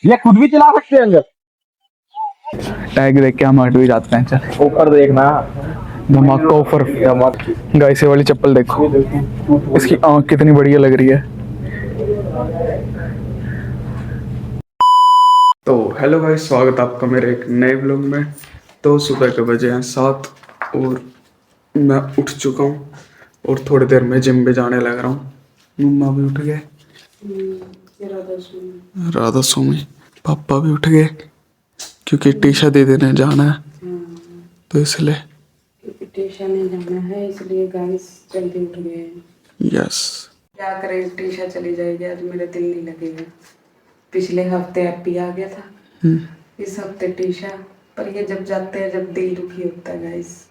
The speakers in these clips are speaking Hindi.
ये खुद भी चला सकते हैं अंदर। टैग देख के हम हट भी जाते हैं। चल ऊपर देखना। धमाका ऑफर। गाइस ये वाली चप्पल देखो, इसकी आंख कितनी बढ़िया लग रही है। तो हेलो गाइस, स्वागत है आपका मेरे एक नए ब्लॉग में। तो सुबह के बजे हैं 7 और मैं उठ चुका हूँ और थोड़ी देर में जिम पे जाने लग रहा हूँ। मम्मा भी उठ गए, राधा स्वामी, पापा भी उठ गए क्योंकि टीशा दे देने जाना है, तो इसलिए टीशा में जाना है, इसलिए गाइस जल्दी उठ गए हैं। यस। क्या करें, टीशा चली जाएगी, आज मेरा दिल नहीं लगेगा। पिछले हफ्ते एप्पी आ गया था, इस हफ्ते टीशा। पर ये जब जाते हैं जब दिल दुखी होता है गाइस।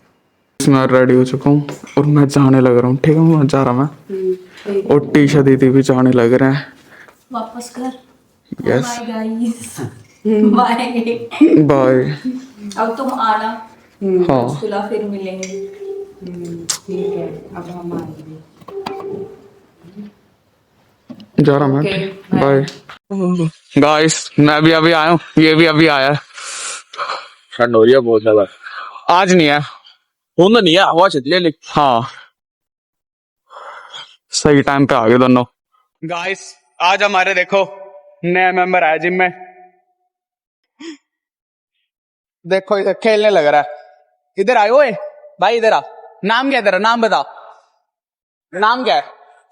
मैं रेडी हो चुका हूँ और मैं जाने लग रहा हूँ। ठीक है, मैं जा रहा मैं और टीशा दीदी भी जाने लग रहे हैं वापस घर। Yes bye guys, bye bye. अब तुम आना, हाँ तुला फिर मिलेंगे। ठीक है, अब हम आएंगे। जा रहा मैं। Okay, बाय गाइस, मैं भी अभी आया हूँ, ये भी अभी आया है। ठंड हो रही है बहुत ज्यादा। आज नहीं है। तो नहीं है, हवा चल रही है लेकिन। हाँ सही टाइम पे आ गए दोनों। गाइस आज हमारे देखो नया मेंबर आया जिम में। देखो इधर खेलने लग रहा है। इधर आयो ओए भाई, इधर आ। नाम क्या है तेरा? नाम बता। नाम क्या है?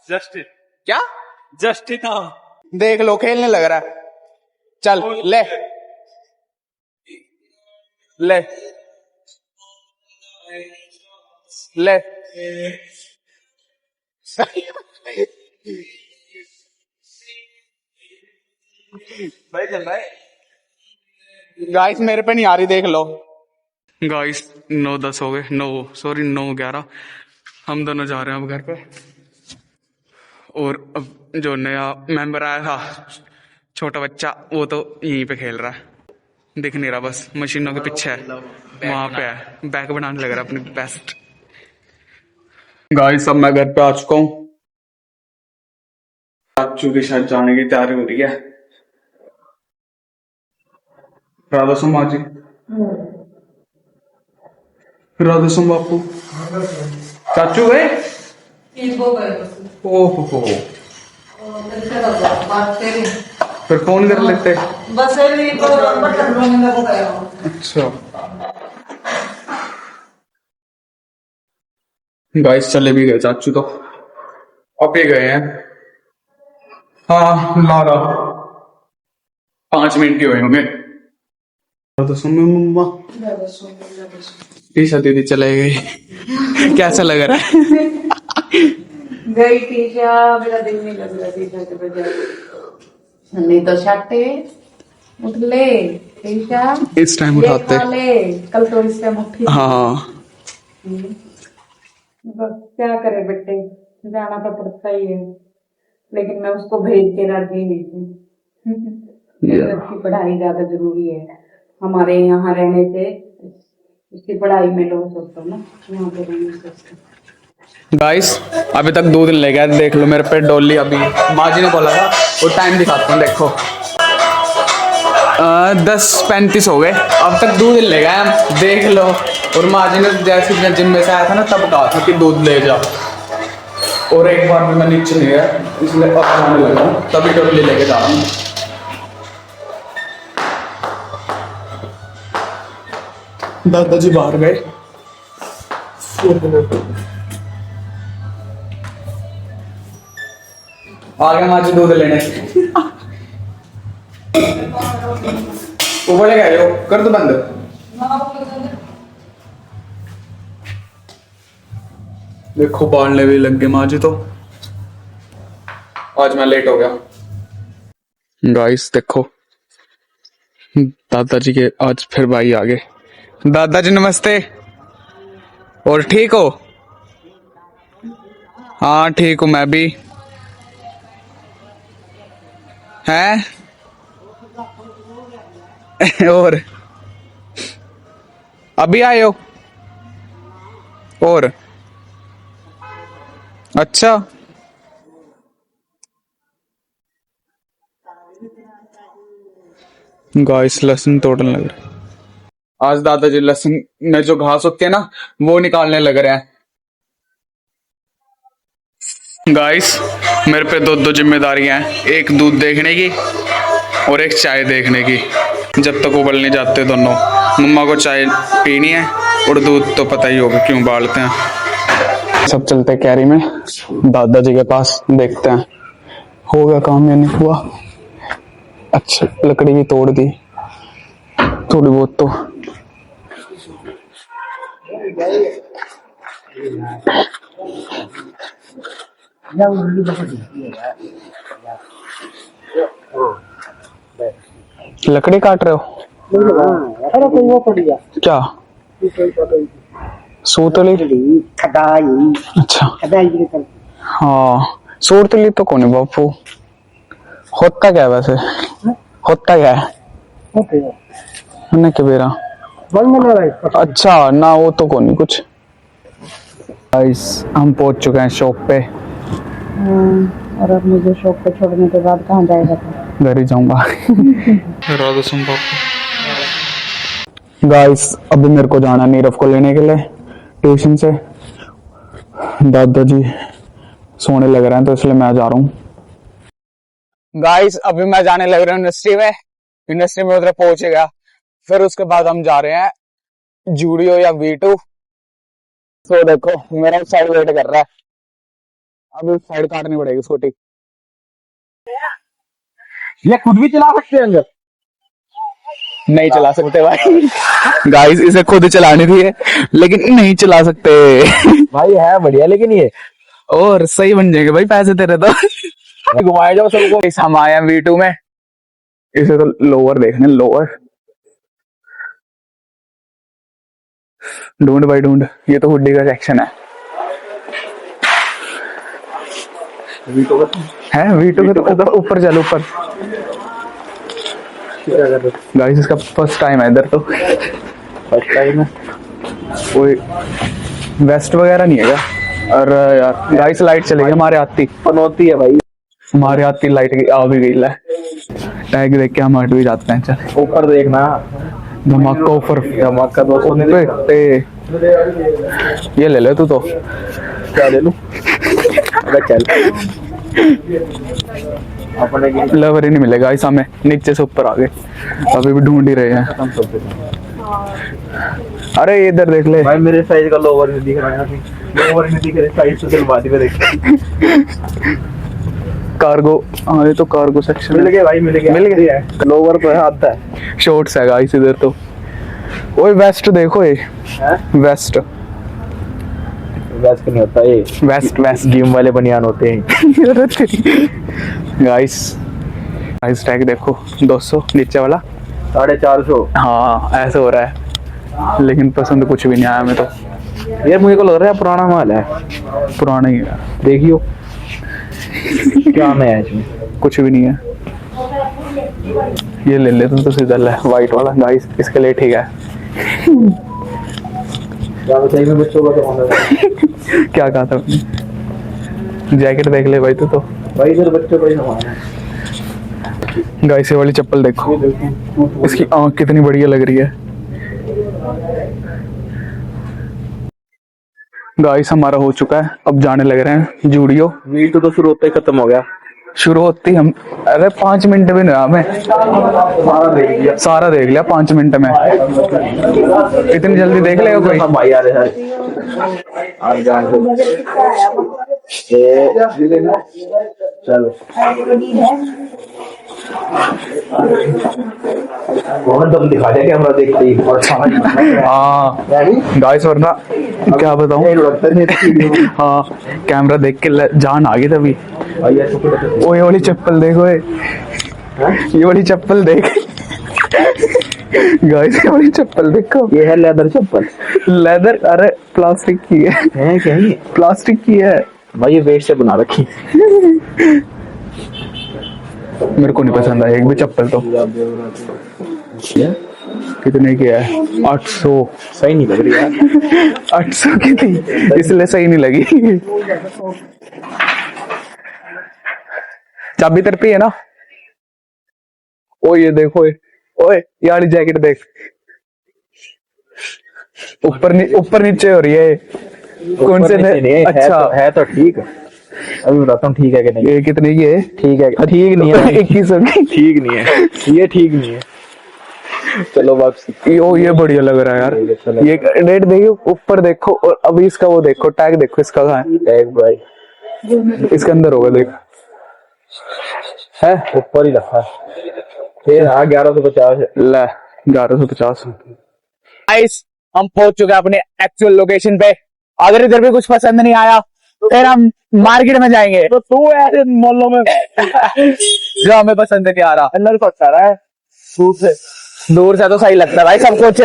जस्टिन। क्या? जस्टिन। देख लो खेलने लग रहा है। चल ले ले ले। भाई चल रहा है। गाइस मेरे पे नहीं आ रही, देख लो। गाइस 9-10 हो गए, 9-11। हम दोनों जा रहे हैं अब घर पे। और अब जो नया मेंबर आया था, छोटा बच्चा, वो तो यहीं पे खेल रहा है, दिख नहीं रहा, बस मशीनों के पीछे है, वहां पे है, बैक बनाने लग रहा है अपनी बेस्ट। गाइस अब मैं घर पे आ चुका हूँ। चाचू के साथ जाने की तैयारी हो रही है। राधा सुम जी, राधा सुम बापू, चाचू गए। ओहो, फिर फोन कर लेते। अच्छा गाइस चले भी गए चाचू तो, अब ही गए हैं। हाँ लारा 5 मिनट के हुए होंगे। तो सुन मम्मा, टीशा दीदी चले गई। कैसा लग रहा है? गई टीशा, मेरा दिल नहीं लग रहा टीशा के बजाय। नहीं तो छाटे उठ ले टीशा, इस टाइम ये उठाते। खा ले, कल तो इससे मुट्ठी। हाँ बस क्या करे बेटे, जाना तो पड़ता ही है, लेकिन मैं उसको भेज के राजी नहीं थी। इज्जत की पढ़ाई ज्यादा जरूरी है हमारे यहाँ रहने से। उसकी पढ़ाई में लॉस होता है ना, यहाँ पे रहने से। गाइस अभी तक 2 दिन ले गया, देख लो मेरे पे डॉली। अभी माँ जी ने बोला था, वो टाइम दिखाता हूँ, देखो 10:35 हो गए, अब तक 2 दिन ले गए हम, देख लो। और माँ जी ने जैसे मैं जिम में से आया था ना, तब कहा था कि दूध ले जाओ, और एक बार भी मैं नीचे नहीं गया, इसलिए अब आने लगा हूँ, तभी डॉली लेके जा रहा हूँ। दादाजी बाहर गए। आ गया माँ जी दूध लेने। उबले गए हो, कर दो बंद। देखो बालने भी लग गए माँ जी तो। आज मैं लेट हो गया। गाइस देखो दादाजी के आज फिर भाई आ गए। दादाजी नमस्ते। और ठीक हो? हाँ ठीक हूँ मैं भी। हैं? और अभी आए हो? और अच्छा गाइस लहसुन तोड़ने लग रहे। आज दादाजी लहसुन में जो घास होती है ना वो निकालने लग रहे हैं। गाइस मेरे पे दो जिम्मेदारियां हैं, एक दूध देखने की और एक चाय देखने की। जब तक उबल नहीं जाते दोनों, मम्मा को चाय पीनी है और दूध तो पता ही होगा क्यों उबालते हैं। सब चलते हैं कैरी में दादाजी के पास, देखते हैं हो गया काम या नहीं हुआ। अच्छा लकड़ी भी तोड़ दी थोड़ी बहुत तो। लकड़ी काट रहे हो? क्या सूतली? अच्छा हाँ सूतली तो कौन है बापू? होता क्या है वैसे? होता क्या है? मैंने क्या बेरा? अच्छा ना वो तो कौन है कुछ। गाइस हम पहुंच चुके हैं शॉप पे। और अब मुझे शॉप पे छोड़ने के बाद कहाँ जाएगा? घर ही जाऊंगा। गाइस अभी मेरे को जाना नीरव को लेने के लिए ट्यूशन से। दादाजी सोने लग रहे हैं तो इसलिए मैं जा रहा हूँ। गाइस अभी मैं जाने लग रहा हूँ यूनिवर्सिटी में। यूनिवर्सिटी में उधर पहुंच गया, फिर उसके बाद हम जा रहे हैं जूडियो या V2। तो देखो मेरा साइड वेट कर रहा है, अभी साइड काटनी पड़ेगी स्कूटी। ये खुद भी चला सकते हैं अंदर? नहीं चला सकते भाई। गाइस इसे खुद चलानी थी लेकिन नहीं चला सकते। भाई है बढ़िया, लेकिन ये और सही बन जाएंगे भाई पैसे तेरे तो। घुमाया जाओ सबको। हम आए हैं V2 में। इसे तो लोअर देखने, लोअर ढूंढ भाई ढूंढ, ये तो हुड्डी का सेक्शन है। V2 का तो ऊपर चल ऊपर। गाइस इसका फर्स्ट टाइम है इधर तो। फर्स्ट टाइम है। कोई वेस्ट वगैरह नहीं है क्या? और यार गाइस लाइट चलेगी हमारे आती पनौती है भाई। हमारे आती लाइट आ भी गई है। टैग देख के हम हट भी जाते हैं। चल ऊपर देखना, धमाका ऑफर, धमाका 200 ने ये ले ले तू तो। क्या ले लूं? अबे चल अपने की लवर ही नहीं मिलेगा इस हमें, नीचे से ऊपर आ गए, अभी भी ढूंढ ही रहे हैं। खत्म कर दे। अरे इधर देख ले भाई मेरे साइज का लोवर नहीं दिख रहा है अभी। लोवर नहीं दिख रहा, साइज तो चल बाद में देख। कार्गो, हाँ ये तो कार्गो सेक्शन मिल गया भाई, मिल गया। लोवर तो है, आता है। शॉर्ट्स है गाइस इधर तो। ओए वेस्ट देखो, ये वेस्ट वेस्ट नहीं होता ये, वेस्ट जिम वाले बनियान होते हैं। गाइस टैग देखो 200 नीचे वाला 450। हाँ ऐसे हो रहा है, लेकिन पसंद कुछ भी नहीं आया हमें तो। यार मुझे को लग रहा है पुराना माल है। पुराना ही है, देखियो क्या नया है इसमें? कुछ भी नहीं है। ये ले ले तो सीधा ले व्हाइट वाला। गाइस इसके लिए ठीक है। क्या बताइए मैं बच्चों का तो होना है। क्या कहा था? जैकेट देख ले भाई तू तो। भाई इधर बच्चों का ही सामान है। गाइस ये वाली चप्पल देखो, इसकी आंख कितनी बढ़िया लग रही है। गाइस हमारा हो चुका है, अब जाने लग रहे हैं जूडियो। V2 तो शुरू होते ही खत्म हो गया। शुरू होती हम, अरे 5 मिनट में नहीं, हमें सारा देख लिया 5 मिनट में। इतनी जल्दी देख लेगा कोई? हम भाई आ रहे हैं आज जान चलो बहुत दम दिखा दिया कैमरा देखते ही। और हाँ गाइस वरना क्या बताऊं। हाँ कैमरा देख के जान आ गई तभी। ओ ये वाली चप्पल देखो, ये वाली चप्पल देख। गाइस ये वाली चप्पल देखो, ये है लेदर चप्पल। लेदर, अरे प्लास्टिक की है क्या ये? प्लास्टिक की है भाई ये वेस्ट से बना रखी। मेरे को नहीं पसंद है एक भी चप्पल तो। कितने की है? 800। सही नहीं लग रही यार। 800 की थी इसलिए सही नहीं लगी। चाबी तेरे पे है ना? ओ ये देखो, ओए ये वाली जैकेट देख, ऊपर नीचे हो रही है। कौन से ने? अच्छा है तो ठीक। अभी बताता हूँ ठीक है कि नहीं। ये कितने की है? ठीक है, ठीक नहीं है। 2100 की। ठीक नहीं है, ये ठीक नहीं है। चलो वापसी। ओ ये बढ़िया लग रहा है यार। ये रेट देखो, ऊपर देखो, और अभी इसका वो देखो, टैग देखो इसका कहाँ है? टैग भाई इसके अंदर होगा, देख है ऊपर ही रखा है। फिर 1150 ले 1150। गाइस हम पहुंच चुके हैं अपने एक्चुअल लोकेशन पे। अगर इधर भी कुछ पसंद नहीं आया फिर हम मार्केट में जाएंगे। तो तू ऐसे मॉलों में जो हमें पसंद नहीं आ रहा, अंदर तो अच्छा रहा है दूर से। दूर से तो सही लगता है भाई सब कुछ,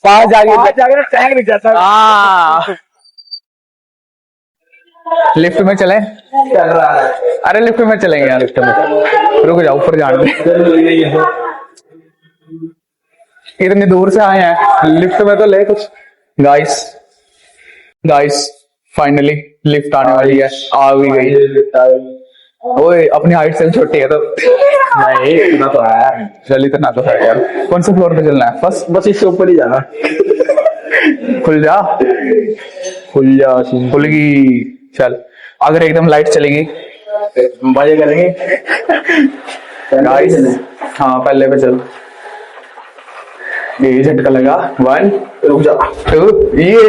पास जाके जाकर टैग नहीं जाता। हाँ लिफ्ट में चले? चल रहा है। अरे लिफ्ट में चलेंगे यार, लिफ्ट में रुक जाओ, ऊपर जाने दे। इतनी दूर से आए हैं, लिफ्ट में तो ले कुछ। गाइस फाइनली लिफ्ट आने वाली है, आ भी गई। ओए अपनी हाइट से छोटी है तो नहीं इतना तो है। चल इतना तो है यार। कौन से फ्लोर पे चलना है? बस बस इससे ऊपर ही जाना। खुल जा, खुल जा खुल गई। चल अगर एकदम लाइट चलेगी मजे करेंगे गाइस। हाँ पहले पे चल, ये झटका लगा। 1 रुक जा। 2 ये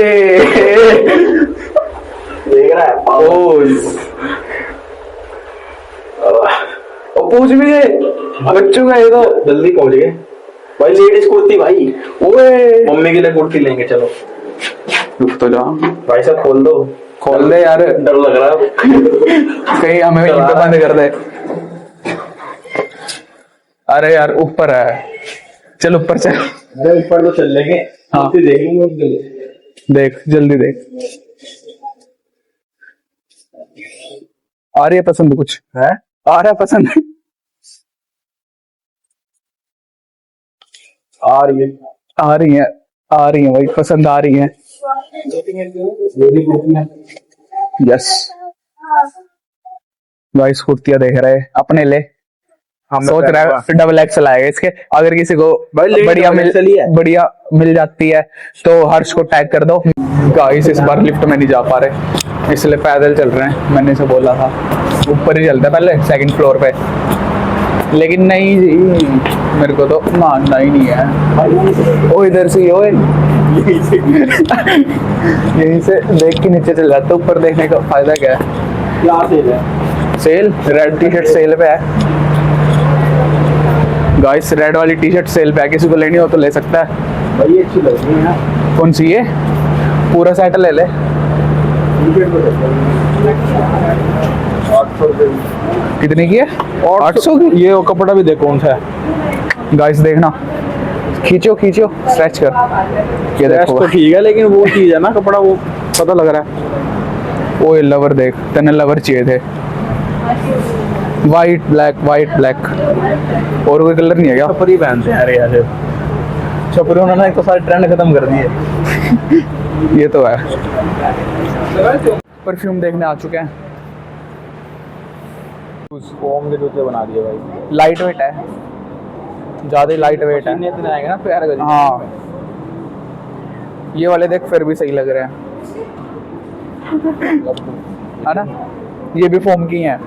देख रहा है ओ पूछ भी गए बच्चों का, ये तो जल्दी पहुंच गए भाई। लेडीज कुर्ती भाई, ओए मम्मी के लिए कुर्ती लेंगे। चलो रुक तो जा, भाई साहब खोल दो। खोल दे यार, डर लग रहा है कहीं हमें यहीं पे बंद कर दे। अरे यार ऊपर है, चल ऊपर चल। अरे ऊपर तो चल लेंगे। हाँ। कुर्ती देखेंगे। देख जल्दी देख, आ रही है पसंद कुछ? है आ रहा है पसंद? आ रही है, आ रही है, आ रही है भाई, पसंद आ रही है। लेडी कुर्ती है। यस गाइस कुर्तियां देख रहे हैं अपने ले। सोच रहा है डबल एक्सल आएगा इसके। अगर किसी को बढ़िया मिल जाती है तो हर्ष को टैग कर दो। गाइस इस बार लिफ्ट में नहीं जा पा रहे, इसलिए पैदल चल रहे हैं। मैंने से बोला था ऊपर ही चलता पहले, सेकंड फ्लोर पे, लेकिन नहीं जी, मेरे को तो मानना ही नहीं है। ओ इधर से ओए यहीं से देख के नीचे चल जाता, ऊपर देखने का फायदा क्या है? क्या सेल है? Sale red T shirt sale पे है गाइस, रेड वाली टी शर्ट सेल पे है, किसी को लेनी हो तो ले सकता है भाई अच्छी लग रही है। कौन सी? ये पूरा सेट ले ले। 800 रुपये कितने की है? 800 की। ये वो कपड़ा भी देखो कौन सा है। गाइस देखना, खींचो खींचो, स्ट्रेच कर। ये देखो तो ठीक है, लेकिन वो चीज है ना, कपड़ा वो पता लग रहा है। ओए लवर देख, तने लवर चाहिए थे। वाइट ब्लैक और कोई कलर नहीं है क्या? छपरी पहनते हैं अरे यार, छपरी उन्होंने एक तो सारे ट्रेंड खत्म कर दिए। ये तो है। परफ्यूम देखने आ चुके हैं। फोम के जूते बना दिए भाई। लाइट वेट है, ज्यादा लाइट वेट है। इतने आएंगे ना प्यार का। हाँ ये वाले देख फिर भी सही लग रहे हैं, है ना? ये भी फोम की हैं।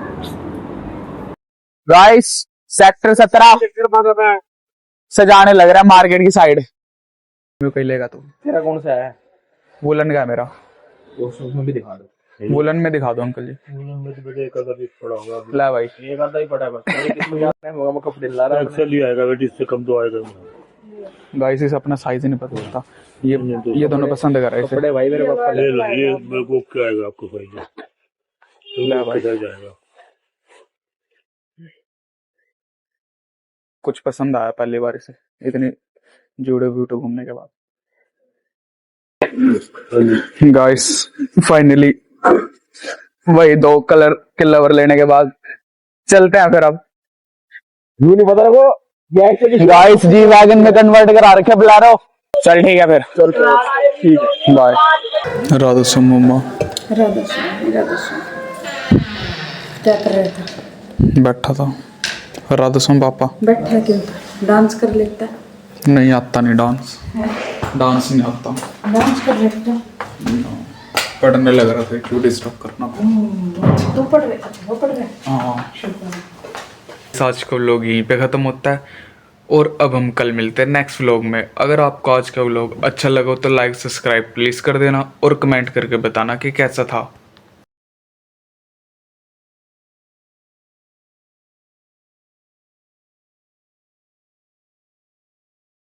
गाइस सेक्टर 17 सजाने लग रहा है मार्केट की साइड। कहीं लेगा तू? तेरा कौन सा है? वुलन का है मेरा। उसमें भी दिखा दो। वुलन में दिखा दो अंकल जी। वुलन में तो एक आधा पीस पड़ा होगा। ला भाई, एक आधा ही पड़ा है बस। किसमें जाना है? मैं कपड़े ला रहा हूं। एक्सेल ही आएगा बेटी, इससे कम तो आएगा। गाइस इसे अपना साइज ही नहीं पता होता। ये दोनों पसंद कर रहे हैं कपड़े भाई मेरे पापा ले लो, ये मेरे को क्या आएगा आपको भाई? ले भाई, जाएगा। कुछ पसंद आया पहली बार इसे, इतनी जुड़े ब्यूटी घूमने के बाद। गाइस फाइनली वही 2 कलर के लवर लेने के बाद चलते हैं फिर। अब यू नहीं पता को गाइस जी वैगन में कन्वर्ट करा रखे बुलारो। चल ठीक है फिर, चल ठीक है, बाय। राधा मम्मा राधा क्या कर रहे थे? बैठा था, राधा स्वामी पापा बैठा क्यों डांस कर लेता नहीं आता, नहीं डांस, डांस नहीं आता, डांस कर लेता पढ़ने लग रहा था, क्यों डिस्टर्ब करना। तू पढ़ रहे अच्छा वो पढ़ रहे हाँ, आज का व्लॉग यहीं पे ख़त्म होता है और अब हम कल मिलते हैं नेक्स्ट व्लॉग में। अगर आपको आज का व्लॉग अच्छा लगा तो लाइक सब्सक्राइब प्लीज़ कर देना और कमेंट करके बताना कि कैसा था।